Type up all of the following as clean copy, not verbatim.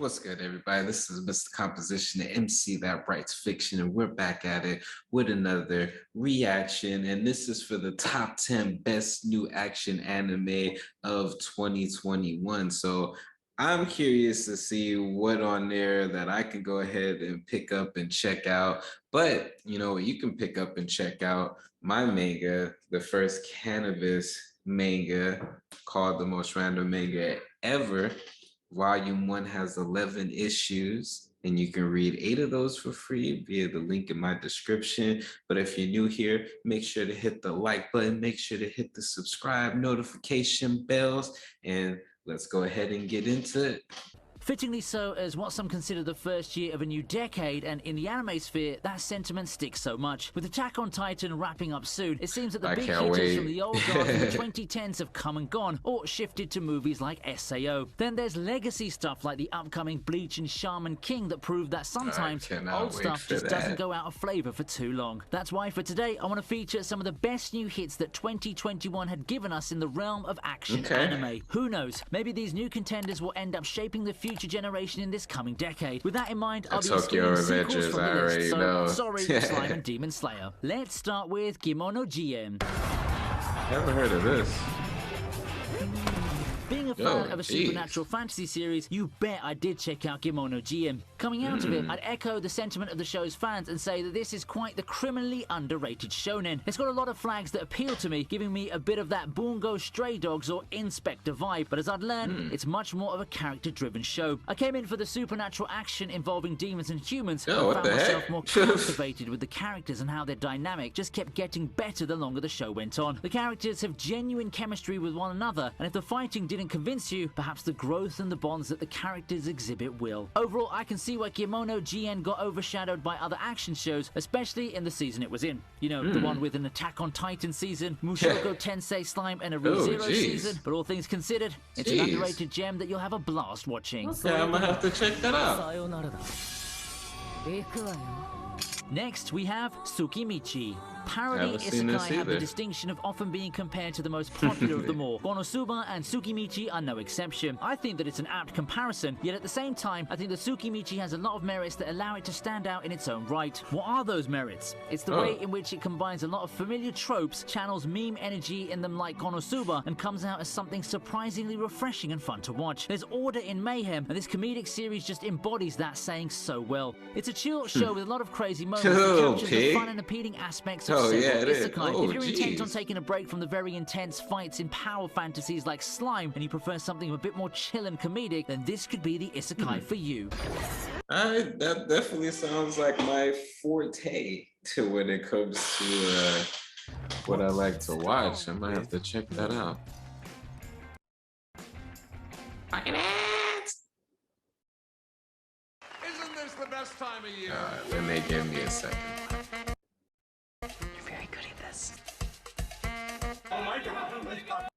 What's good, everybody? This is Mr. Composition, the MC that writes fiction, and we're back at it with another reaction. And this is for the top 10 best new action anime of 2021. So I'm curious to see what on there that I can go ahead and pick up and check out. But you know, you can pick up and check out my manga, the first cannabis manga called The Most Random Manga Ever. Volume 1 has 11 issues, and you can read 8 of those for free via the link in my description. But if you're new here, make sure to hit the like button, make sure to hit the subscribe notification bells, and let's go ahead and get into it. Fittingly so, as what some consider the first year of a new decade, and in the anime sphere, that sentiment sticks so much. With Attack on Titan wrapping up soon, it seems that the big hitters from the old guard in the 2010s have come and gone, or shifted to movies like SAO. Then there's legacy stuff like the upcoming Bleach and Shaman King that prove that sometimes old stuff just doesn't go out of flavor for too long. That's why for today, I want to feature some of the best new hits that 2021 had given us in the realm of action anime. Who knows, maybe these new contenders will end up shaping the future generation in this coming decade. With that in mind, I'll be Tokyo Revengers, from the list, so know. Sorry, Slime and Demon Slayer. Let's start with Kimono GM. Never heard of this. Being a fan of a supernatural fantasy series, you bet I did check out Kimono GM. Coming out of it, I'd echo the sentiment of the show's fans and say that this is quite the criminally underrated shonen. It's got a lot of flags that appeal to me, giving me a bit of that Bungo Stray Dogs or Inspector vibe, but as I'd learned, it's much more of a character-driven show. I came in for the supernatural action involving demons and humans, and found myself more captivated with the characters and how their dynamic just kept getting better the longer the show went on. The characters have genuine chemistry with one another, and if the fighting didn't convince you, perhaps the growth and the bonds that the characters exhibit will. Overall, I can see why Kimono GN got overshadowed by other action shows, especially in the season it was in. You know, the one with an Attack on Titan season, Mushoku Tensei Slime, and a ReZero season. But all things considered, it's an underrated gem that you'll have a blast watching. Yeah, I'm gonna have to check that out. Next, we have Tsukimichi. Parody isekai have the distinction of often being compared to the most popular of them all. Konosuba and Tsukimichi are no exception. I think that it's an apt comparison, yet at the same time, I think that Tsukimichi has a lot of merits that allow it to stand out in its own right. What are those merits? It's the way in which it combines a lot of familiar tropes, channels meme energy in them like Konosuba, and comes out as something surprisingly refreshing and fun to watch. There's order in mayhem, and this comedic series just embodies that saying so well. It's a chill show with a lot of crazy moments that captures the fun and appealing aspects of isekai. If you're intent on taking a break from the very intense fights in power fantasies like Slime, and you prefer something a bit more chill and comedic, then this could be the isekai for you. That definitely sounds like my forte to when it comes to what I like to watch. I might have to check that out. Isn't this the best time of year? Then they give me a second. You're very good at this. Oh my God.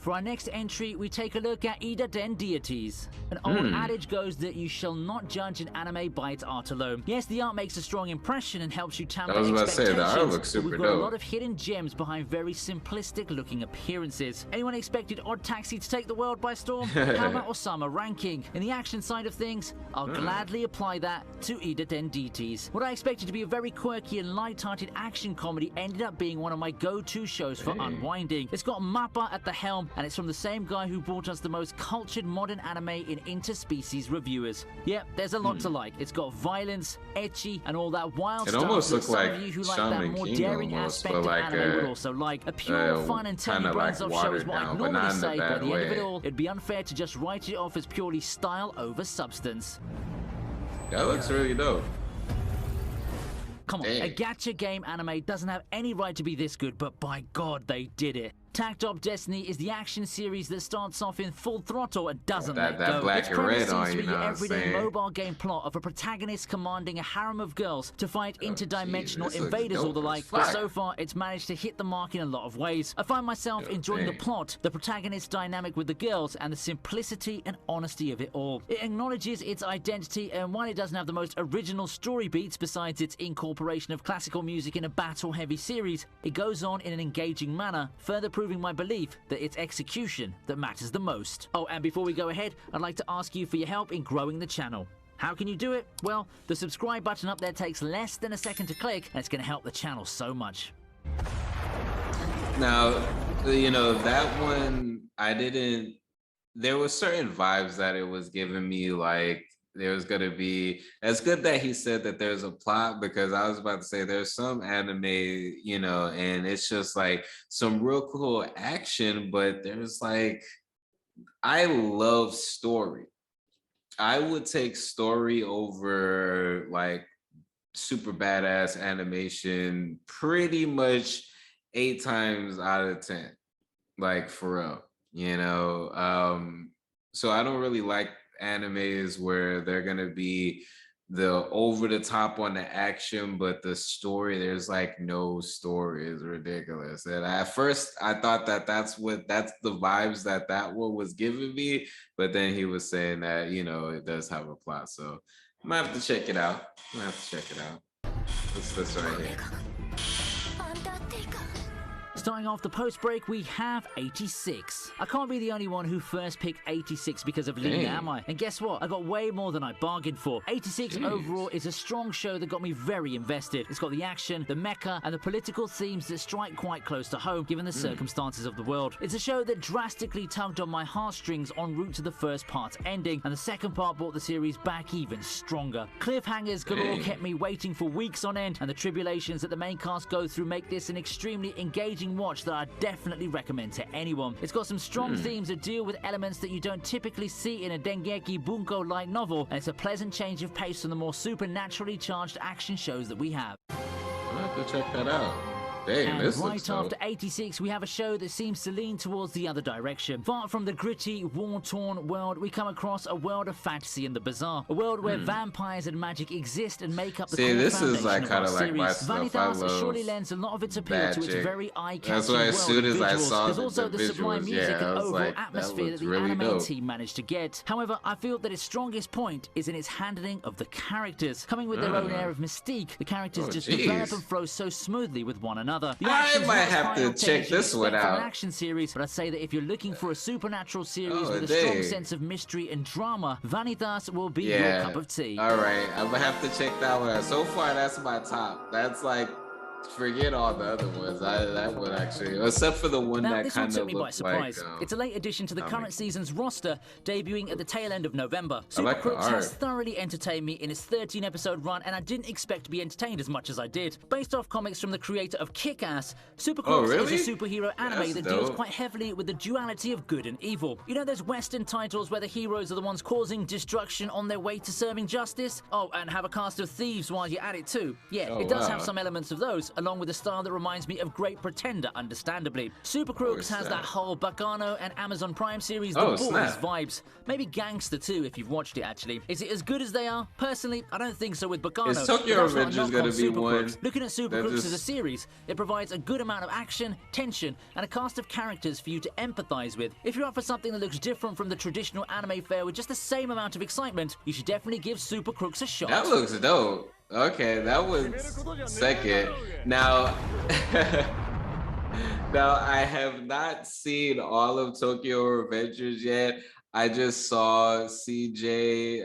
For our next entry, we take a look at Ida Den deities. An old adage goes that you shall not judge an anime by its art alone. Yes, the art makes a strong impression and helps you temper expectations. The art looks super We've got a lot of hidden gems behind very simplistic looking appearances. Anyone expected Odd Taxi to take the world by storm? How about Osama ranking? In the action side of things, I'll gladly apply that to Ida Den deities. What I expected to be a very quirky and light-hearted action comedy ended up being one of my go-to shows for unwinding. It's got Mappa at the helm, and it's from the same guy who brought us the most cultured modern anime in interspecies reviewers. Yep, there's a lot to like. It's got violence, ecchi, and all that wild stuff. It almost looks like some of you who like that more daring aspect of anime would also like. A pure fun and Tony Brands-off show is what I'd normally say, but at the end of it all, it'd be unfair to just write it off as purely style over substance. That looks really dope. Come on, a gacha game anime doesn't have any right to be this good, but by God, they did it. Tacked Up Destiny is the action series that starts off in full throttle and doesn't let that go. black Its and premise red seems on, to you be know your what I'm everyday saying? mobile game plot of a protagonist commanding a harem of girls to fight interdimensional this looks invaders or dope the as like, but fuck. so far it's managed to hit the mark in a lot of ways. I find myself enjoying the plot, the protagonist's dynamic with the girls, and the simplicity and honesty of it all. It acknowledges its identity, and while it doesn't have the most original story beats besides its incorporation of classical music in a battle-heavy series, it goes on in an engaging manner, further proving my belief that it's execution that matters the most. Oh, and before we go ahead, I'd like to ask you for your help in growing the channel. How can you do it? Well, the subscribe button up there takes less than a second to click, and it's going to help the channel so much. Now, you know, that one, I didn't, there were certain vibes that it was giving me, like there was going to be, it's good that he said that there's a plot, because I was about to say there's some anime, you know, and it's just like some real cool action, but there's like, I love story. I would take story over like super badass animation pretty much 8 times out of 10, like for real, you know. So I don't really like animes where they're gonna be the over the top on the action, but the story, there's like no story, is ridiculous. And at first I thought that that's the vibes that one was giving me, but then he was saying that, you know, it does have a plot, so I might have to check it out. What's this right here? Starting off the post-break, we have 86. I can't be the only one who first picked 86 because of Lena, am I? And guess what? I got way more than I bargained for. 86 overall is a strong show that got me very invested. It's got the action, the mecha, and the political themes that strike quite close to home, given the circumstances of the world. It's a show that drastically tugged on my heartstrings en route to the first part's ending, and the second part brought the series back even stronger. Cliffhangers galore kept me waiting for weeks on end, and the tribulations that the main cast go through make this an extremely engaging watch that I definitely recommend to anyone. It's got some strong themes that deal with elements that you don't typically see in a Dengeki Bunko light novel, and it's a pleasant change of pace from the more supernaturally charged action shows that we have. I'll have to check that out. Damn, And this right looks after dope. 86, we have a show that seems to lean towards the other direction. Far from the gritty, war-torn world, we come across a world of fantasy and the bizarre. A world where vampires and magic exist and make up the core this foundation is like of kind our of like my series. stuff. I Vanitas love surely lends a lot of its appeal to its magic. very eye-catching That's why as world soon and as I visuals. saw There's also the sublime visuals, music yeah, I and was overall like, that atmosphere that looks the really anime dope. team managed to get. However, I feel that its strongest point is in its handling of the characters. Coming with their own air of mystique, the characters just develop and flow so smoothly with one another. The I action's might not as have high to octane check as you'd this one expect from an out. action series, but I'd say that if you're looking for a supernatural series Oh, with a strong dang. sense of mystery and drama, Vanitas will be your Yeah. cup of tea. All right, I'm gonna have to check that one out. So far, that's my top. That's like, forget all the other ones. That one actually, except for the one Now, that this one kind took of me by looked like. surprise. It's a late addition to the current season's roster, debuting at the tail end of November. I Super like the Crooks has art. thoroughly entertained me in its 13-episode run, and I didn't expect to be entertained as much as I did. Based off comics from the creator of Kick-Ass, Super Crooks really? is a superhero anime That's that deals dope. quite heavily with the duality of good and evil. You know those Western titles where the heroes are the ones causing destruction on their way to serving justice? Oh, and have a cast of thieves while you're at it too. Yeah, Oh, it does wow. have some elements of those, along with a style that reminds me of Great Pretender, understandably. Super Crooks has that whole Bacano and Amazon Prime series The Oh, Boys snap. vibes. Maybe Gangster too, if you've watched it actually. Is it as good as they are? Personally, I don't think so with Bacano. Is but Tokyo that's not a Revengers knock gonna on be Super one Crooks. Looking at Super that Crooks as a just- series, it provides a good amount of action, tension, and a cast of characters for you to empathize with. If you're up for something that looks different from the traditional anime fare with just the same amount of excitement, you should definitely give Super Crooks a shot. That looks dope. Okay, that was second. Now, now I have not seen all of Tokyo Revengers yet. I just saw CJ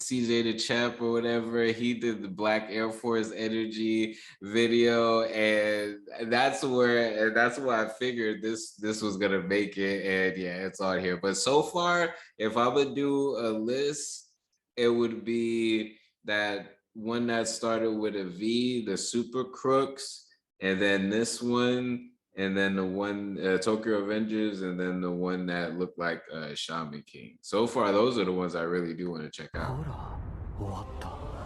the Champ or whatever. He did the Black Air Force Energy video, and that's where I figured this was gonna make it. And yeah, it's on here. But so far, if I would do a list, it would be that one that started with a V, the Super Crooks, and then this one, and then the one Tokyo Avengers, and then the one that looked like Shaman King. So far, those are the ones I really do want to check out.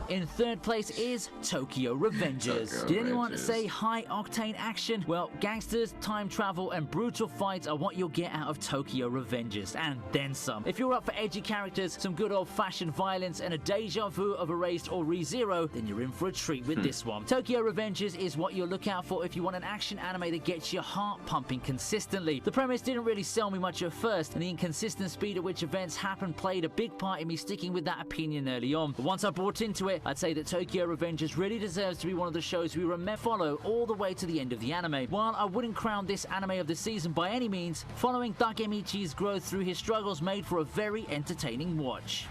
In third place is Tokyo Revengers. Did anyone say high-octane action? Well, gangsters, time travel, and brutal fights are what you'll get out of Tokyo Revengers, and then some. If you're up for edgy characters, some good old-fashioned violence, and a deja vu of Erased or ReZero, then you're in for a treat with this one. Tokyo Revengers is what you'll look out for if you want an action anime that gets your heart pumping consistently. The premise didn't really sell me much at first, and the inconsistent speed at which events happen played a big part in me sticking with that opinion early on. But once I bought into it, I'd say that Tokyo Revengers really deserves to be one of the shows we remember follow all the way to the end of the anime. While I wouldn't crown this anime of the season by any means, following Takemichi's growth through his struggles made for a very entertaining watch.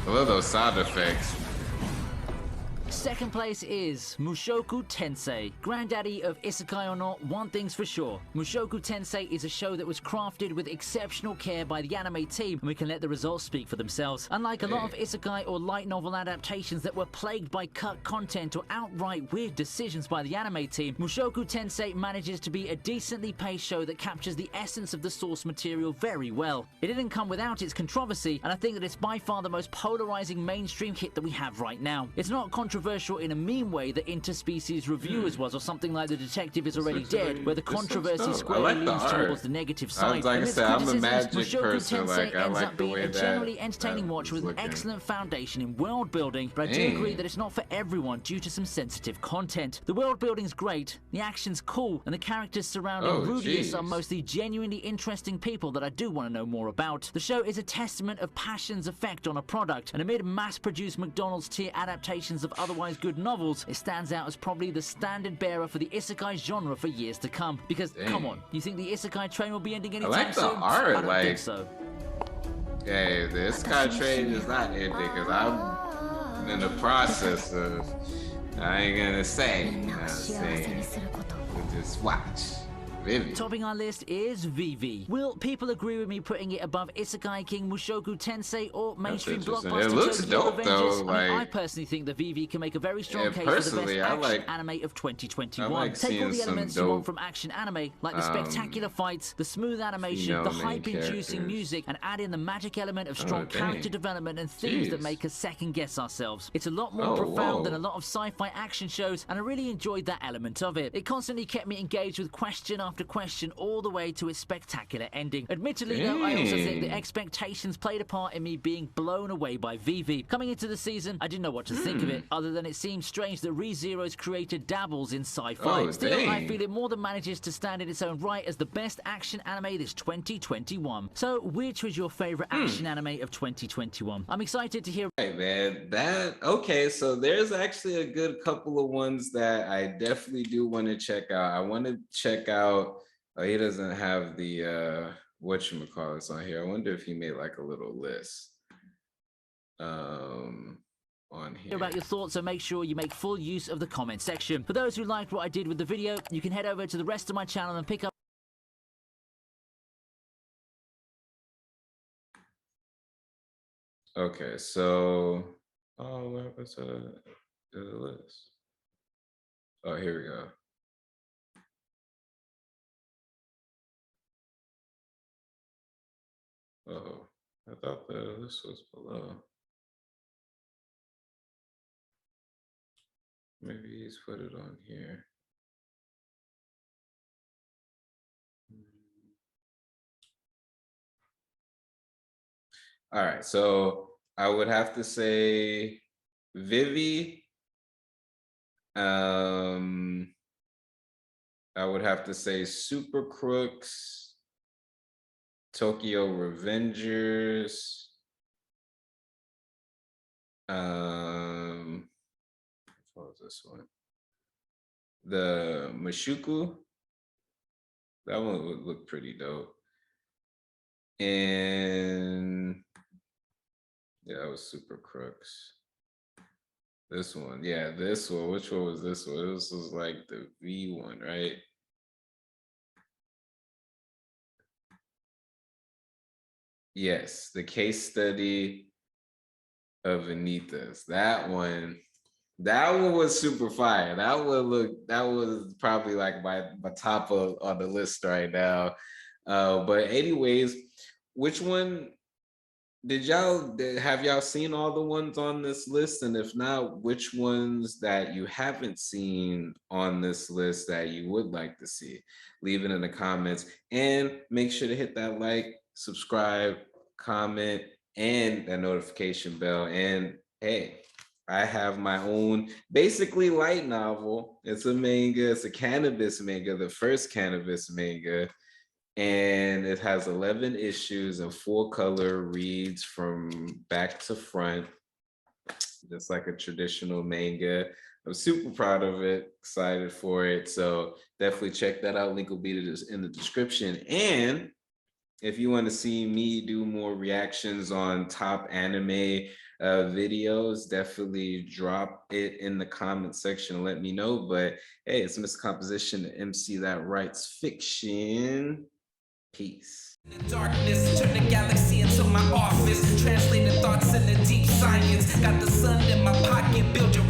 I love those sound effects. Second place is Mushoku Tensei. Granddaddy of isekai or not, one thing's for sure. Mushoku Tensei is a show that was crafted with exceptional care by the anime team, and we can let the results speak for themselves. Unlike a lot of isekai or light novel adaptations that were plagued by cut content or outright weird decisions by the anime team, Mushoku Tensei manages to be a decently paced show that captures the essence of the source material very well. It didn't come without its controversy, and I think that it's by far the most polarizing mainstream hit that we have right now. It's not controversial in a meme way that Interspecies Reviewers was, or something like The Detective Is Already Dead, where the controversy squarely leans towards the negative side. Like I said, I'm a magic Mushoku person. Tensei I ends like up the being way a that generally entertaining watch with an excellent foundation in world building, but I do agree that it's not for everyone due to some sensitive content. The world building's great, the action's cool, and the characters surrounding Rudius are mostly genuinely interesting people that I do want to know more about. The show is a testament of passion's effect on a product, and amid mass-produced McDonald's tier adaptations of otherwise good novels, it stands out as probably the standard bearer for the isekai genre for years to come. Because, come on, you think the isekai train will be ending anytime soon? I don't think so. Hey, the isekai train is not ending, because I'm in the process of, I ain't gonna say, you know what I'm saying, just watch. Vivi. Topping our list is Vivi. Will people agree with me putting it above Isekai King Mushoku Tensei or mainstream blockbuster? It looks Tokyo dope Revengers? though. I personally think that Vivi can make a very strong case for the best action anime of 2021. Take all the elements you want from action anime, like the spectacular fights, the smooth animation, the hype-inducing music, and add in the magic element of strong character development and themes that make us second-guess ourselves. It's a lot more profound than a lot of sci-fi action shows, and I really enjoyed that element of it. It constantly kept me engaged with question after question all the way to its spectacular ending. Admittedly, though, I also think that expectations played a part in me being blown away by Vivi. Coming into the season, I didn't know what to think of it, other than it seems strange that ReZero's creator dabbles in sci-fi. Still, I feel it more than manages to stand in its own right as the best action anime this 2021. So, which was your favorite action anime of 2021? I'm excited to hear. Hey man, okay, so there's actually a good couple of ones that I definitely do want to check out. I want to check out, he doesn't have the whatchamacallits on here. I wonder if he made like a little list on here about your thoughts, so make sure you make full use of the comment section. For those who liked what I did with the video, you can head over to the rest of my channel and pick up. Okay, so what happened to the list? Oh, here we go. Oh, I thought the list was below. Maybe he's put it on here. All right, so I would have to say Vivi. I would have to say Super Crooks, Tokyo Revengers. What was this one? The Mushoku. That one would look pretty dope. And yeah, that was Super Crooks. This one, yeah, this one. Which one was this one? This was like the V one, right? Yes, the case study of Vanitas. That one was super fire. That was probably like my top on the list right now. But anyways, which one have y'all seen all the ones on this list? And if not, which ones that you haven't seen on this list that you would like to see? Leave it in the comments, and make sure to hit that like, subscribe, comment, and that notification bell. And hey, I have my own basically light novel. It's a manga, it's a cannabis manga, the first cannabis manga. And it has 11 issues and 4-color reads from back to front, just like a traditional manga. I'm super proud of it, excited for it. So definitely check that out. Link will be in the description. And if you want to see me do more reactions on top anime videos, definitely drop it in the comment section and let me know. But hey, it's Mr. Composition, the MC that writes fiction. Peace. Darkness, turn the galaxy into my office. Translating thoughts into deep science. Got the sun in my pocket, build your